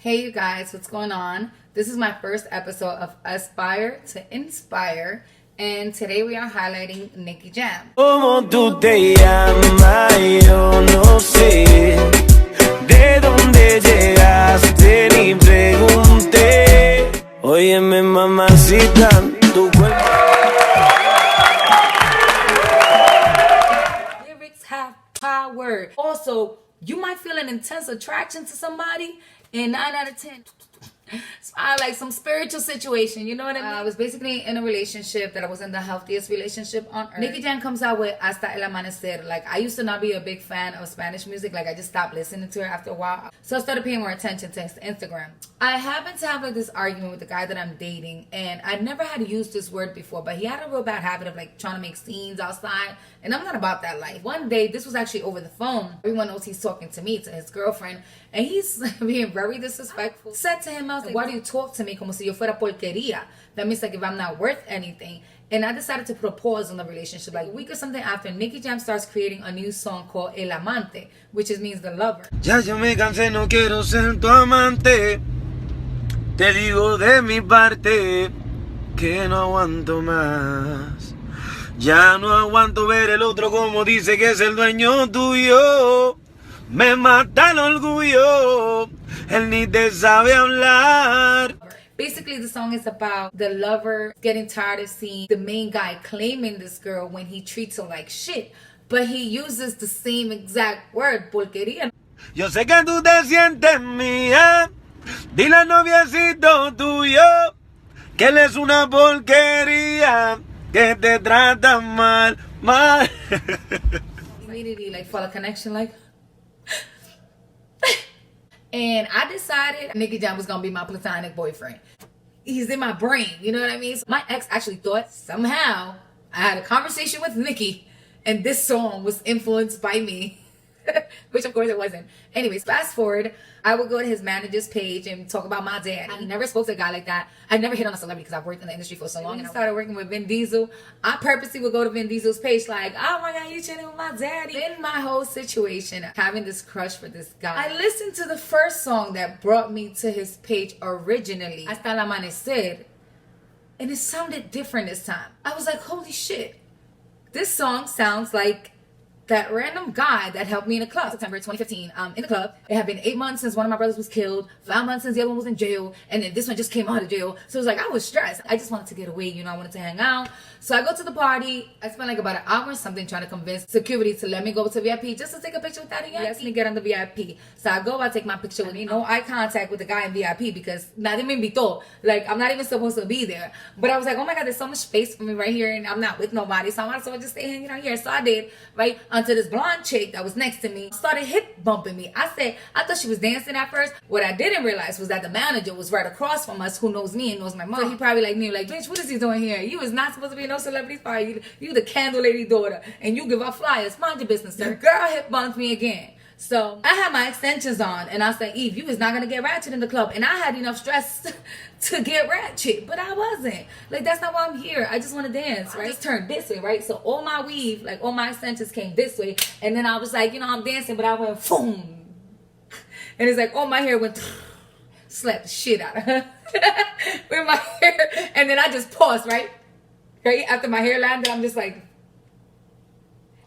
Hey you guys, what's going on? This is my first episode of Aspire to Inspire, and today we are highlighting Nicky Jam. ¿Cómo tú te llamas? Yo no sé. ¿De dónde llegaste? Ni pregunté. Óyeme, mamacita, tu cuerpo. Lyrics have power. Also, you might feel an intense attraction to somebody, and 9 out of 10, like some spiritual situation, you know what I mean? I was basically in a relationship that I wasn't the healthiest relationship on earth. Nicky Jam comes out with Hasta el Amanecer. Like, I used to not be a big fan of Spanish music. Like, I just stopped listening to her after a while. So I started paying more attention to his Instagram. I happened to have like this argument with the guy that I'm dating, and I never had used this word before, but he had a real bad habit of like trying to make scenes outside, and I'm not about that life. One day, this was actually over the phone. Everyone knows he's talking to me, to his girlfriend, and he's being very disrespectful. I said to him, I was like, why do you talk to me como si yo fuera porquería? That means like if I'm not worth anything. And I decided to put a pause on the relationship. Like a week or something after, Nicky Jam starts creating a new song called El Amante, which means the lover. Ya yo me cansé, no quiero ser tu amante. Te digo de mi parte que no aguanto más. Ya no aguanto ver el otro como dice que es el dueño tuyo. Me mata el orgullo. Él ni te sabe hablar. Basically, the song is about the lover getting tired of seeing the main guy claiming this girl when he treats her like shit. But he uses the same exact word, porquería. Yo sé que tú te sientes mía. Dile al noviecito tuyo que él es una porquería, que te trata mal, mal. Immediately, like, felt a connection, like. And I decided Nicky Jam was gonna be my platonic boyfriend. He's in my brain, you know what I mean? So my ex actually thought somehow I had a conversation with Nicky and this song was influenced by me. Which of course it wasn't. Anyways, fast forward, I would go to his manager's page and talk about my dad. I never spoke to a guy like that. I never hit on a celebrity because I've worked in the industry for so long. And I started working with Vin Diesel. I purposely would go to Vin Diesel's page like, oh my God, you chilling with my daddy. In my whole situation, having this crush for this guy, I listened to the first song that brought me to his page originally, Hasta el Amanecer, and it sounded different this time. I was like, holy shit, this song sounds like that random guy that helped me in a club. September 2015, in the club. It had been 8 months since one of my brothers was killed, 5 months since the other one was in jail, and then this one just came out of jail. So it was like, I was stressed. I just wanted to get away, you know, I wanted to hang out. So I go to the party. I spent like about an hour or something trying to convince security to let me go to VIP just to take a picture with Daddy Yankee. He asked me to get on the VIP. So I go, I take my picture with me. No eye contact with the guy in VIP because nadie me invitó. Like, I'm not even supposed to be there. But I was like, oh my God, there's so much space for me right here, and I'm not with nobody. So I might as well just stay hanging out here. So I did, right? Until this blonde chick that was next to me started hip bumping me. I thought she was dancing at first. What I didn't realize was that the manager was right across from us, who knows me and knows my mom. So he probably like me, like, bitch, what is he doing here? You is not supposed to be no celebrity's party. You the candle lady daughter, and you give out flyers. Mind your business, sir. The girl hip bumped me again. So I had my extensions on, and I said, Eve, you is not gonna get ratchet in the club. And I had enough stress to get ratchet, but I wasn't. Like, that's not why I'm here. I just want to dance, right? I just turned this way, right? So all my weave, like all my extensions came this way, and then I was like, you know, I'm dancing, but I went boom, and it's like all my hair went slapped the shit out of her with my hair, and then I just paused, right after my hair landed. I'm just like.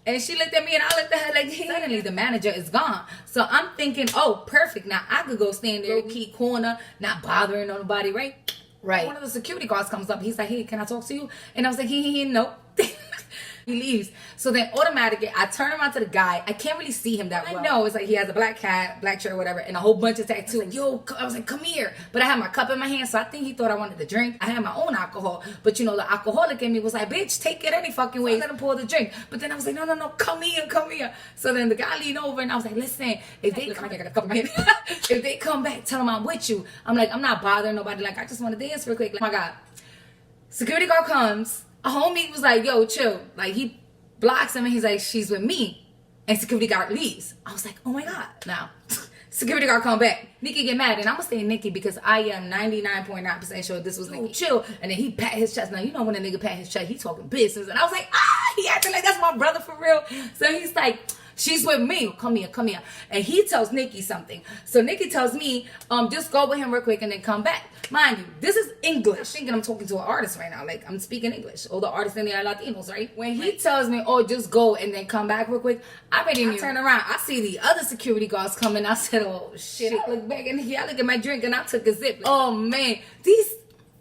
And she looked at me and I looked at her like, hey. Suddenly the manager is gone. So I'm thinking, oh, perfect. Now I could go stand there, key corner, not bothering nobody, right? Right. One of the security guards comes up. He's like, hey, can I talk to you? And I was like, nope. He leaves. So then automatically I turn around to the guy. I can't really see him that well. I know it's like he has a black hat, black shirt, whatever, and a whole bunch of tattoos. Like, I was like, come here. But I had my cup in my hand, so I think he thought I wanted to drink. I had my own alcohol. But you know, the alcoholic in me was like, bitch, take it any fucking way. Let him pour the drink. But then I was like, no, come here. So then the guy leaned over and I was like, listen, if they come, if they come back, tell them I'm with you. I'm like, I'm not bothering nobody. Like, I just want to dance real quick. Like, oh my God. Security guard comes. A homie was like, yo, chill. Like, he blocks him and he's like, she's with me. And security guard leaves. I was like, oh my God. Now, security guard come back. Nicky get mad. And I'm going to say Nicky because I am 99.9% sure this was Nicky. Chill. And then he pat his chest. Now, you know when a nigga pat his chest, he talking business. And I was like, he acting like that's my brother for real. So he's like, She's with me. Come here, come here. And he tells Nicky something. So Nicky tells me, just go with him real quick and then come back. Mind you, this is English. I'm thinking I'm talking to an artist right now. Like, I'm speaking English. All the artists in there are Latinos, right? When he tells me, oh, just go and then come back real quick, I already knew. I turn around. I see the other security guards coming. I said, oh, shit. I look back and I look at my drink and I took a sip. Like, oh, man. These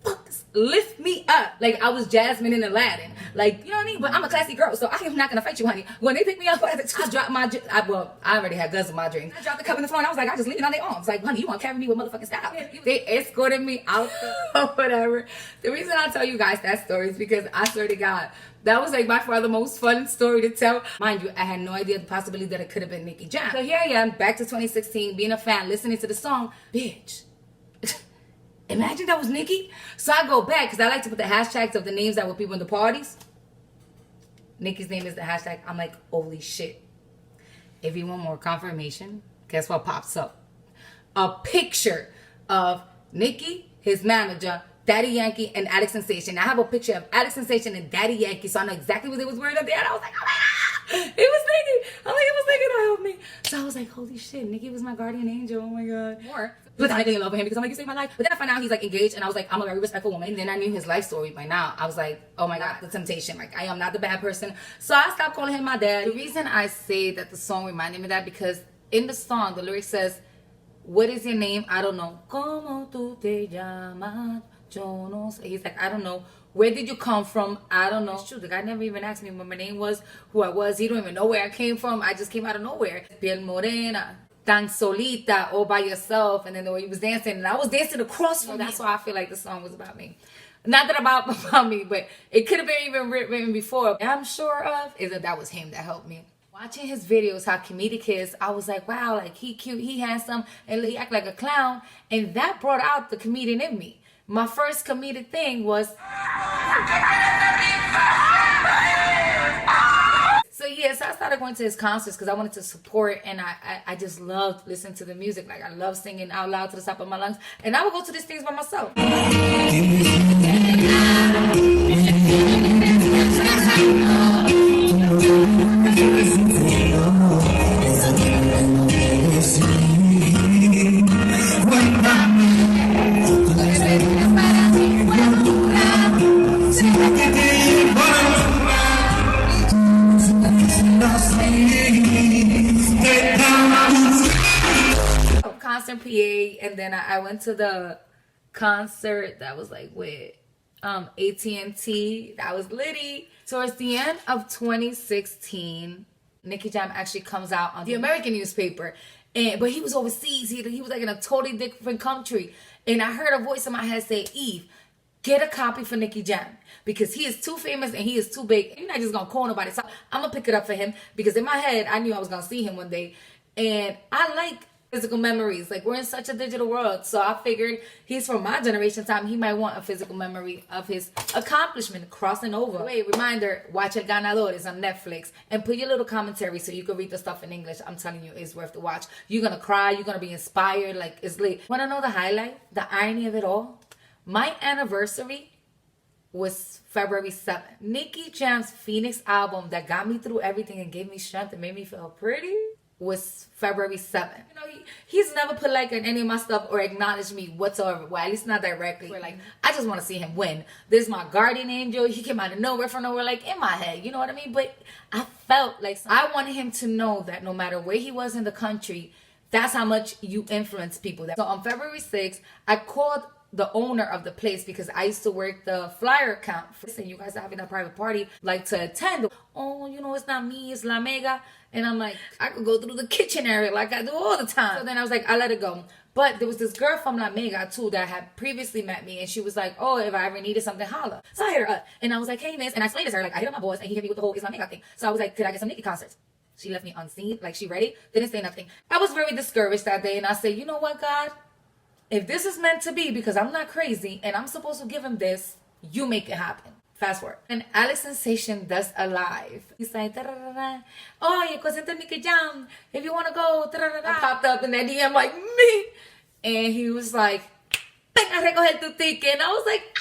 fuckers lift me up like I was Jasmine in Aladdin. Like, you know what I mean? But I'm a classy girl, so I am not gonna fight you, honey. When they pick me up, I drop my I already had guns in my drink. I dropped the cup in the floor and I was like, I just leaned on their arms. Like, honey, you want to carry me with motherfucking style. They escorted me out or whatever. The reason I tell you guys that story is because I swear to God, that was like by far the most fun story to tell. Mind you, I had no idea the possibility that it could have been Nicky Jam. So here I am, back to 2016, being a fan, listening to the song, bitch. Imagine that was Nicky. So I go back because I like to put the hashtags of the names that were people in the parties. Nicky's name is the hashtag. I'm like, holy shit. If you want more confirmation, guess what pops up? A picture of Nicky, his manager, Daddy Yankee, and Alex Sensation. I have a picture of Alex Sensation and Daddy Yankee, so I know exactly what they was wearing up there. And I was like, oh my God, it was Nicky. I'm like, it was Nicky to help me. So I was like, holy shit, Nicky was my guardian angel. Oh my God. More. But I didn't love him because I'm like, you saved my life. But then I found out he's like engaged, and I was like, I'm a very respectful woman. And then I knew his life story by now. I was like, oh my God, the temptation. Like, I am not the bad person. So I stopped calling him my dad. The reason I say that the song reminded me of that, because in the song, the lyric says, what is your name? I don't know. Como tú te llamas? Yo no sé. He's like, I don't know. Where did you come from? I don't know. It's true. The guy never even asked me what my name was, who I was. He don't even know where I came from. I just came out of nowhere. Piel morena. Tan solita, all by yourself. And then the way he was dancing, and I was dancing across from that's why I feel like the song was about me. Not that about me, but it could have been even written before. And I'm sure of is that was him that helped me. Watching his videos, how comedic he is, I was like, wow, like he cute, he handsome, and he act like a clown. And that brought out the comedian in me. My first comedic thing was... So yeah, so I started going to his concerts because I wanted to support, and I just loved listening to the music. Like, I love singing out loud to the top of my lungs, and I would go to these things by myself. Concert PA, and then I went to the concert that was like with AT&T. That was litty. Towards the end of 2016, Nicky Jam actually comes out on the American newspaper, but he was overseas. He was like in a totally different country, and I heard a voice in my head say, Eve, get a copy for Nicky Jam, because he is too famous and he is too big. You're not just gonna call nobody. So I'm gonna pick it up for him, because in my head I knew I was gonna see him one day, and I like physical memories. Like, we're in such a digital world, so I figured he's from my generation time. He might want a physical memory of his accomplishment crossing over. Wait, reminder, watch El Ganadores on Netflix and put your little commentary so you can read the stuff in English. I'm telling you, it's worth the watch. You're gonna cry, you're gonna be inspired. Like, it's lit. Wanna know the highlight, the irony of it all? My anniversary was February 7th. Nicky Jam's Phoenix album that got me through everything and gave me strength and made me feel pretty was February 7th. You know, he's never put like in any of my stuff or acknowledged me whatsoever. Well, at least not directly. We're like, I just want to see him win. This is my guardian angel. He came out of nowhere, from nowhere, like in my head. You know what I mean? But I felt like I wanted him to know that no matter where he was in the country, that's how much you influence people. So on February 6th, I called the owner of the place, because I used to work the flyer account. Listen, you guys are having a private party, like to attend. Oh, you know, it's not me, it's La Mega. And I'm like, I could go through the kitchen area like I do all the time. So then I was like, I let it go. But there was this girl from La Mega too that had previously met me, and she was like, oh, if I ever needed something, holla. So I hit her up, and I was like, hey miss, and I explained to her, like, I hit up my boss and he hit me with the whole Is La Mega thing. So I was like, could I get some Nicky concerts? She left me unseen, like she ready, didn't say nothing. I was very discouraged that day, and I said, you know what, God? If this is meant to be, because I'm not crazy and I'm supposed to give him this, you make it happen. Fast forward. And Alex Sensation does a live. He's like, oh, you concierto Nicky Jam. If you want to go, I popped up in that DM like, me. And he was like, ven a recoger tu ticket. And I was like,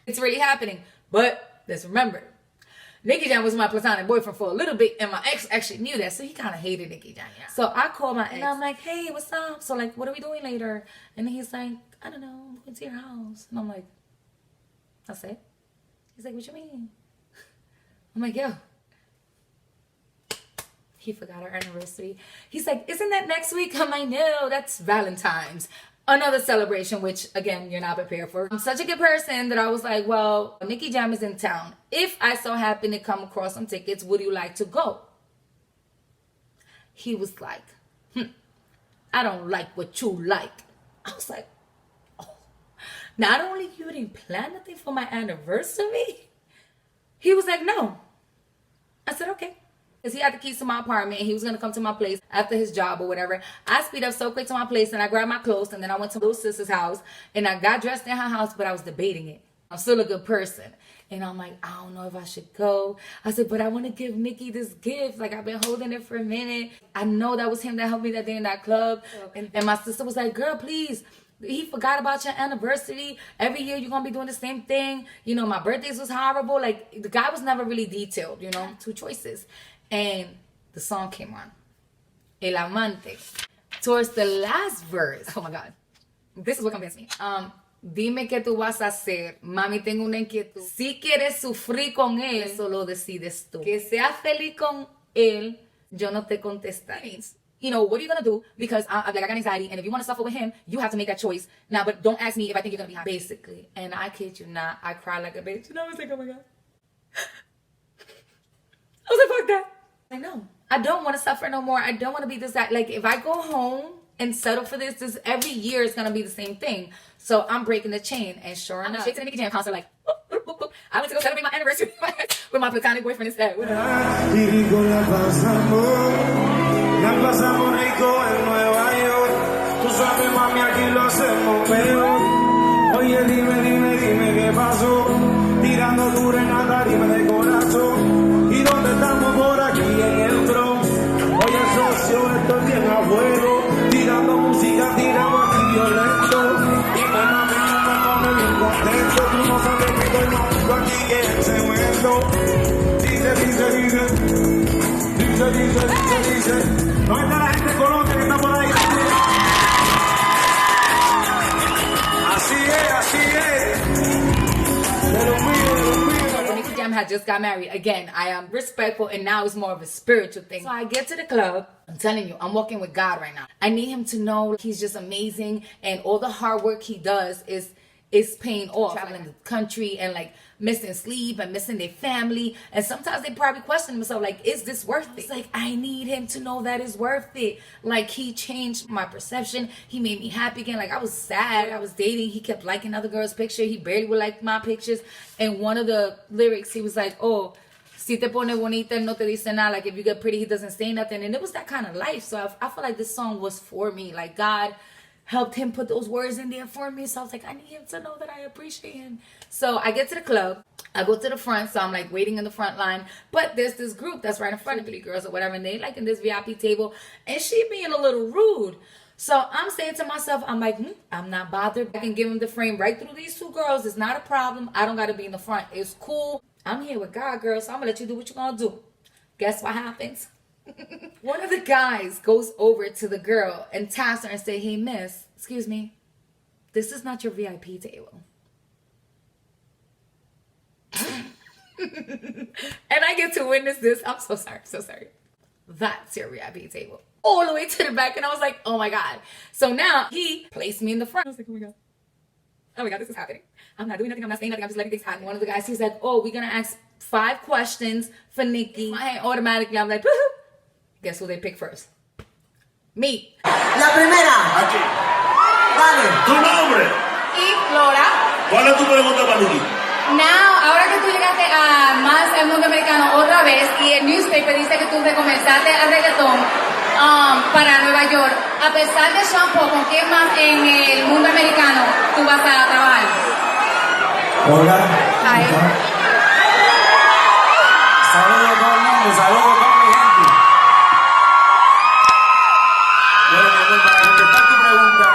it's really happening. But let's remember, Nicky Jam was my platonic boyfriend for a little bit, and my ex actually knew that, so he kind of hated Nicky Jam. Yeah. So I called my ex, and I'm like, hey, what's up? So, like, what are we doing later? And he's like, I don't know, I'm going to your house. And I'm like, that's it? He's like, what you mean? I'm like, yo. He forgot our anniversary. He's like, isn't that next week? I'm like, no, that's Valentine's. Another celebration, which, again, you're not prepared for. I'm such a good person that I was like, well, Nicky Jam is in town. If I so happen to come across some tickets, would you like to go? He was like, I don't like what you like. I was like, oh, not only you didn't plan nothing for my anniversary, he was like, no. I said, okay. Because he had the keys to my apartment and he was going to come to my place after his job or whatever. I speed up so quick to my place and I grabbed my clothes and then I went to little sister's house and I got dressed in her house, but I was debating it. I'm still a good person. And I'm like, I don't know if I should go. I said, but I want to give Nicky this gift. Like, I've been holding it for a minute. I know that was him that helped me that day in that club. And my sister was like, girl, please. He forgot about your anniversary. Every year you're going to be doing the same thing. You know, my birthdays was horrible. Like, the guy was never really detailed, you know, 2 choices. And the song came on. El Amante. Towards the last verse. Oh my God. This is what convinced me. Dime qué tú vas a hacer. Mami, tengo una inquietud. Si quieres sufrir con él, eso lo decides tú. Que seas feliz con él, yo no te contestaré. You know, what are you going to do? Because I got anxiety, and if you want to suffer with him, you have to make that choice. Now, but don't ask me if I think you're going to be happy. Basically. And I kid you not, I cried like a bitch. And I was like, oh my God. I was like, fuck that. I know. I don't want to suffer no more. I don't want to be this guy. Like, if I go home and settle for this every year is going to be the same thing. So I'm breaking the chain. And sure enough, straight to the Nicky Jam concert, like, boop, boop, boop, boop. I went to go celebrate my anniversary with my platonic boyfriend instead. La pasamos rico en Nueva York. Tú sabes, mami, aquí lo hacemos peor. Oye, dime qué pasó. Tirando duro en la tarima de corazón. ¿Y dónde estamos por aquí en el Bronx? Oye, socio, estoy bien a fuego. Tirando música, tiramos aquí violento. Y mami, me pone bien contento. Tú no sabes que estoy mágico aquí en ese momento. Dice. ¿Dónde está la gente de Colombia que está por ahí? Así es. De los míos. When Nicky Jam had just got married, again, I am respectful, and now it's more of a spiritual thing. So I get to the club. I'm telling you, I'm walking with God right now. I need him to know he's just amazing, and all the hard work he does is paying off. Traveling the country and like missing sleep and missing their family. And sometimes they probably question themselves, like, is this worth it? It's like, I need him to know that it's worth it. Like, he changed my perception. He made me happy again. Like, I was sad. I was dating. He kept liking other girls' picture. He barely would like my pictures. And one of the lyrics, he was like, oh, si te pone bonita, no te dice nada. Like, if you get pretty, he doesn't say nothing. And it was that kind of life. So I feel like this song was for me. Like, God helped him put those words in there for me. So I was like, I need him to know that I appreciate him. So I get to the club. I go to the front. So I'm like waiting in the front line. But there's this group that's right in front of me, girls or whatever. And they like in this VIP table. And she being a little rude. So I'm saying to myself, I'm like, I'm not bothered. I can give him the frame right through these 2 girls. It's not a problem. I don't got to be in the front. It's cool. I'm here with God, girl. So I'm going to let you do what you're going to do. Guess what happens? One of the guys goes over to the girl and taps her and say, hey, miss, excuse me, this is not your VIP table. And I get to witness this. I'm so sorry. That's your VIP table. All the way to the back. And I was like, oh my God. So now he placed me in the front. I was like, oh my God, this is happening. I'm not doing nothing. I'm not saying nothing. I'm just letting things happen. One of the guys, he's like, oh, we're going to ask 5 questions for Nicky. Automatically, I'm like, woohoo. Guess who they pick first? Me. La primera. Aquí. Vale. Tu nombre. Y Lora. ¿Cuál es tu pregunta para Nicky? Now, ahora que tú llegaste a más el mundo americano otra vez y el newspaper dice que tú comenzaste al reggaetón para Nueva York, a pesar de Shampoo, ¿con quién más en el mundo americano tú vas a trabajar? Hola. Hi. Saludos a todo el mundo, saludos a toda mi gente. Bueno, mi amor, para contestar tu pregunta,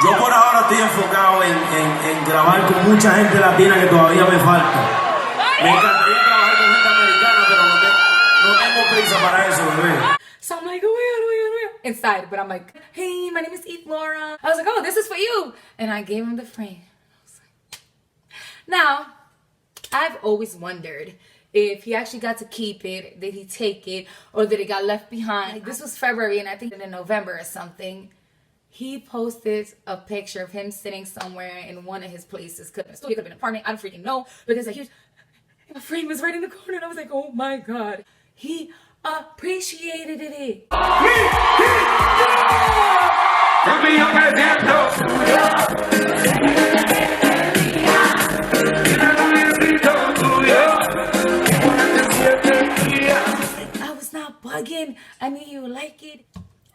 yo por ahora estoy enfocado en grabar con mucha gente latina que todavía me falta. Me encantaría utiliza para eso, bebé? So I'm like, oh my God. Inside, but I'm like, hey, my name is Lora. I was like, oh, this is for you. And I gave him the frame. Now, I've always wondered if he actually got to keep it, did he take it, or did it got left behind? Like, this was February, and I think in November or something, he posted a picture of him sitting somewhere in one of his places. Could have been a studio, could have been an apartment, I don't freaking know. But there's a huge, the frame was right in the corner, and I was like, oh my God. He appreciated it. I was not bugging. I knew you would like it.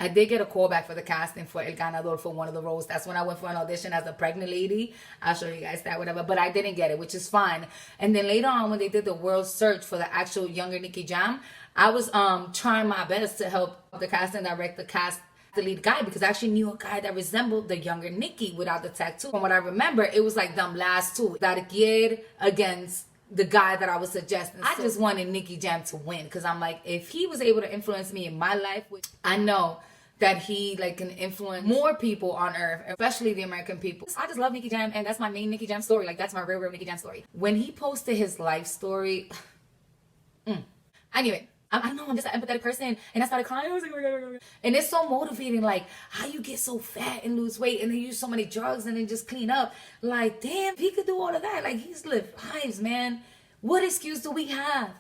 I did get a call back for the casting for El Ganador for one of the roles. That's when I went for an audition as a pregnant lady. I'll show you guys that, whatever. But I didn't get it, which is fine. And then later on, when they did the world search for the actual younger Nicky Jam, I was trying my best to help the casting director cast the lead guy, because I actually knew a guy that resembled the younger Nicky without the tattoo. From what I remember, it was like them last two that geared against the guy that I was suggesting. I just wanted Nicky Jam to win, because I'm like, if he was able to influence me in my life, which I know that he like can influence more people on earth, especially the American people. I just love Nicky Jam, and that's my main Nicky Jam story. Like, that's my real Nicky Jam story. When he posted his life story, I knew it. I know I'm just an empathetic person, and I started crying. I was like, oh my God, oh my God. And it's so motivating, like how you get so fat and lose weight, and then use so many drugs, and then just clean up. Like, damn, he could do all of that. Like, he's lived lives, man. What excuse do we have?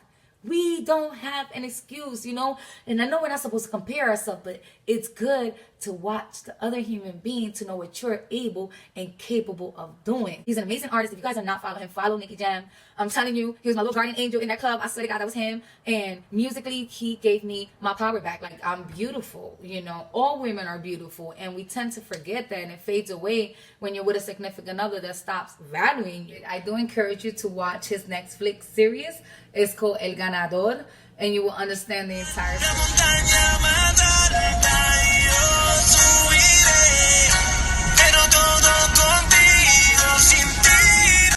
We don't have an excuse, you know? And I know we're not supposed to compare ourselves, but it's good to watch the other human being to know what you're able and capable of doing. He's an amazing artist. If you guys are not following him, follow Nicky Jam. I'm telling you, he was my little guardian angel in that club. I swear to God, that was him. And musically, he gave me my power back. Like, I'm beautiful, you know? All women are beautiful. And we tend to forget that, and it fades away when you're with a significant other that stops valuing you. I do encourage you to watch his Netflix series. It's called El Ganador, and you will understand the entire story.